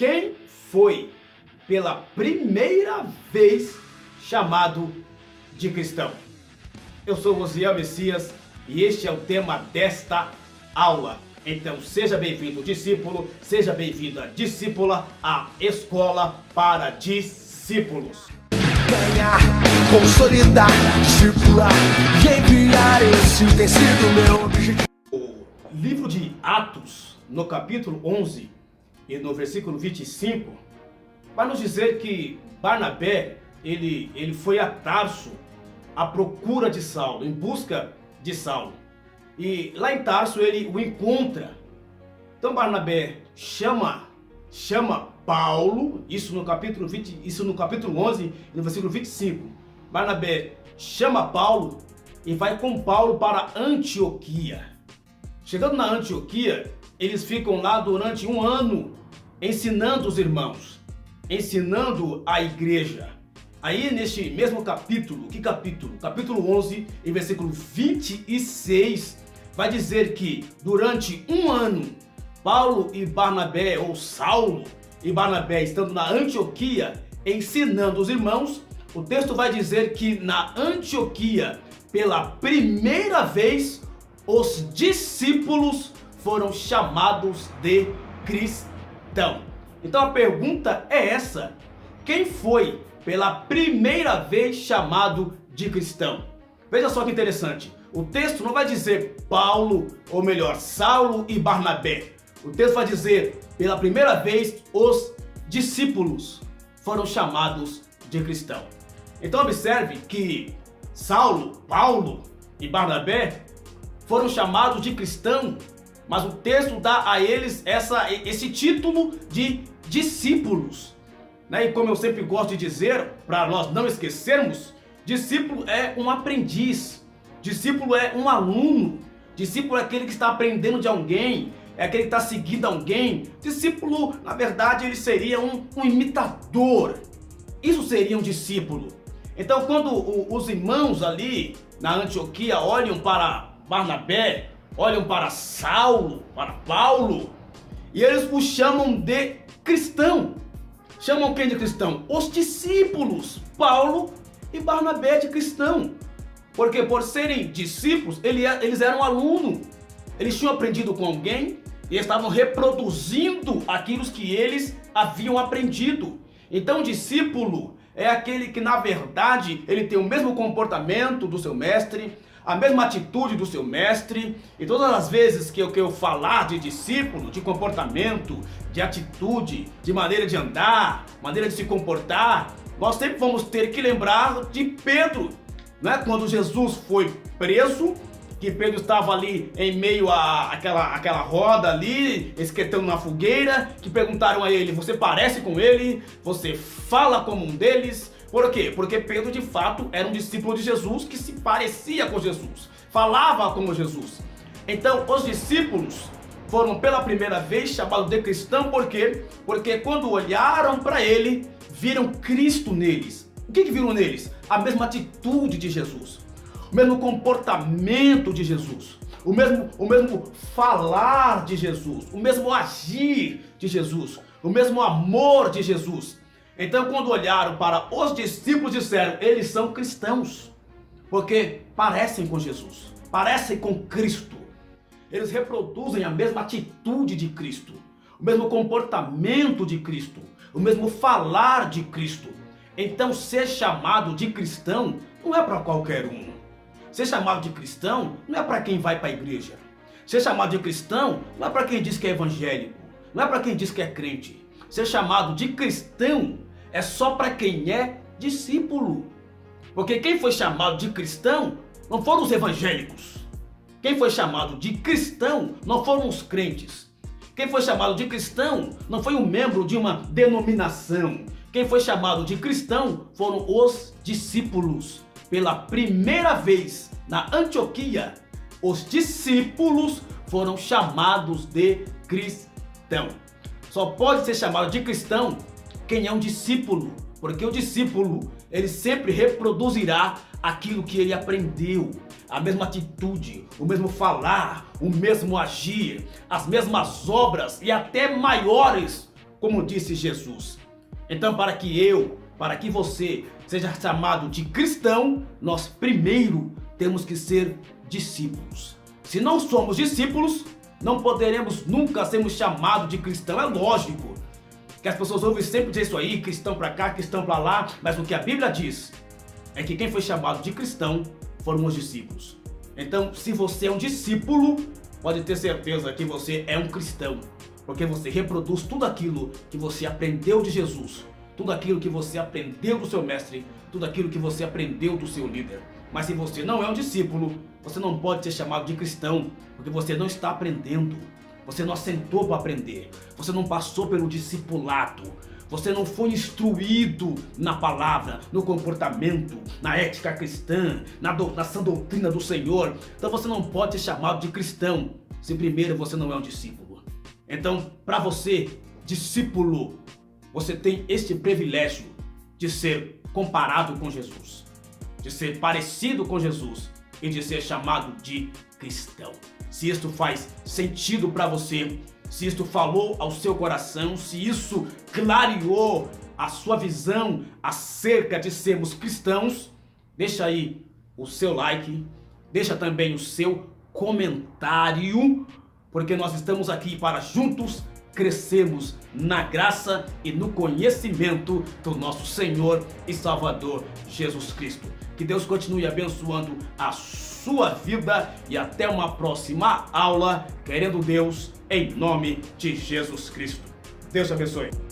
Quem foi pela primeira vez chamado de cristão? Eu sou Rosiel Messias e este é o tema desta aula. Então seja bem-vindo, discípulo, seja bem-vinda, discípula, à Escola para Discípulos. Ganhar, consolidar, discipular e enviar, esse tem sido meu objetivo. O livro de Atos, no capítulo 11 e no versículo 25, vai nos dizer que Barnabé, ele foi a Tarso à procura de Saulo, em busca de Saulo. E lá em Tarso ele o encontra. Então Barnabé chama Paulo, isso no capítulo 11 e no versículo 25. Barnabé chama Paulo e vai com Paulo para Antioquia. Chegando na Antioquia, eles ficam lá durante um ano ensinando os irmãos, ensinando a igreja. Aí neste mesmo capítulo, que capítulo? Capítulo 11 e versículo 26, vai dizer que durante um ano, Paulo e Barnabé, ou Saulo e Barnabé, estando na Antioquia, ensinando os irmãos, o texto vai dizer que na Antioquia, pela primeira vez, os discípulos foram chamados de cristão. Então a pergunta é essa: quem foi pela primeira vez chamado de cristão? Veja só que interessante, o texto não vai dizer Paulo, ou melhor, Saulo e Barnabé. O texto vai dizer, pela primeira vez, os discípulos foram chamados de cristão. Então observe que Saulo, Paulo e Barnabé foram chamados de cristão, mas o texto dá a eles esse título de discípulos. E como eu sempre gosto de dizer, para nós não esquecermos, discípulo é um aprendiz, discípulo é um aluno, discípulo é aquele que está aprendendo de alguém, é aquele que está seguindo alguém. Discípulo, na verdade, ele seria um imitador. Isso seria um discípulo. Então, quando os irmãos ali na Antioquia olham para Barnabé, olham para Saulo, para Paulo, e eles o chamam de cristão. Chamam quem de cristão? Os discípulos, Paulo e Barnabé, de cristão. Porque por serem discípulos, eles eram alunos. Eles tinham aprendido com alguém e estavam reproduzindo aquilo que eles haviam aprendido. Então, discípulo é aquele que, na verdade, ele tem o mesmo comportamento do seu mestre, a mesma atitude do seu mestre. E todas as vezes que eu falar de discípulo, de comportamento, de atitude, de maneira de andar, maneira de se comportar, nós sempre vamos ter que lembrar de Pedro, Quando Jesus foi preso, que Pedro estava ali em meio àquela roda ali, esquentando na fogueira, que perguntaram a ele: você parece com ele? Você fala como um deles? Por quê? Porque Pedro de fato era um discípulo de Jesus que se parecia com Jesus, falava como Jesus. Então os discípulos foram pela primeira vez chamados de cristão. Por quê? Porque quando olharam para ele, viram Cristo neles. O que viram neles? A mesma atitude de Jesus, o mesmo comportamento de Jesus, o mesmo falar de Jesus, o mesmo agir de Jesus, o mesmo amor de Jesus. Então, quando olharam para os discípulos, disseram: eles são cristãos, porque parecem com Jesus, parecem com Cristo. Eles reproduzem a mesma atitude de Cristo, o mesmo comportamento de Cristo, o mesmo falar de Cristo. Então, ser chamado de cristão não é para qualquer um. Ser chamado de cristão não é para quem vai para a igreja. Ser chamado de cristão não é para quem diz que é evangélico, não é para quem diz que é crente. Ser chamado de cristão é só para quem é discípulo. Porque quem foi chamado de cristão não foram os evangélicos. Quem foi chamado de cristão não foram os crentes. Quem foi chamado de cristão não foi um membro de uma denominação. Quem foi chamado de cristão foram os discípulos. Pela primeira vez na Antioquia, os discípulos foram chamados de cristão. Só pode ser chamado de cristão quem é um discípulo, porque o discípulo, ele sempre reproduzirá aquilo que ele aprendeu, a mesma atitude, o mesmo falar, o mesmo agir, as mesmas obras e até maiores como disse Jesus. Então, para que você seja chamado de cristão, nós primeiro temos que ser discípulos. Se não somos discípulos, não poderemos nunca sermos chamados de cristão. É lógico que as pessoas ouvem sempre dizer isso aí, cristão para cá, cristão para lá, mas o que a Bíblia diz é que quem foi chamado de cristão foram os discípulos. Então, se você é um discípulo, pode ter certeza que você é um cristão, porque você reproduz tudo aquilo que você aprendeu de Jesus, tudo aquilo que você aprendeu do seu mestre, tudo aquilo que você aprendeu do seu líder. Mas se você não é um discípulo, você não pode ser chamado de cristão, porque você não está aprendendo, você não assentou para aprender, você não passou pelo discipulado, você não foi instruído na palavra, no comportamento, na ética cristã, na sã doutrina do Senhor. Então você não pode ser chamado de cristão se primeiro você não é um discípulo. Então, para você, discípulo, você tem este privilégio de ser comparado com Jesus, de ser parecido com Jesus e de ser chamado de cristão. Se isto faz sentido para você, se isto falou ao seu coração, se isso clareou a sua visão acerca de sermos cristãos, deixa aí o seu like, deixa também o seu comentário, porque nós estamos aqui para juntos crescermos na graça e no conhecimento do nosso Senhor e Salvador Jesus Cristo. Que Deus continue abençoando a sua vida e até uma próxima aula, querendo Deus, em nome de Jesus Cristo. Deus te abençoe.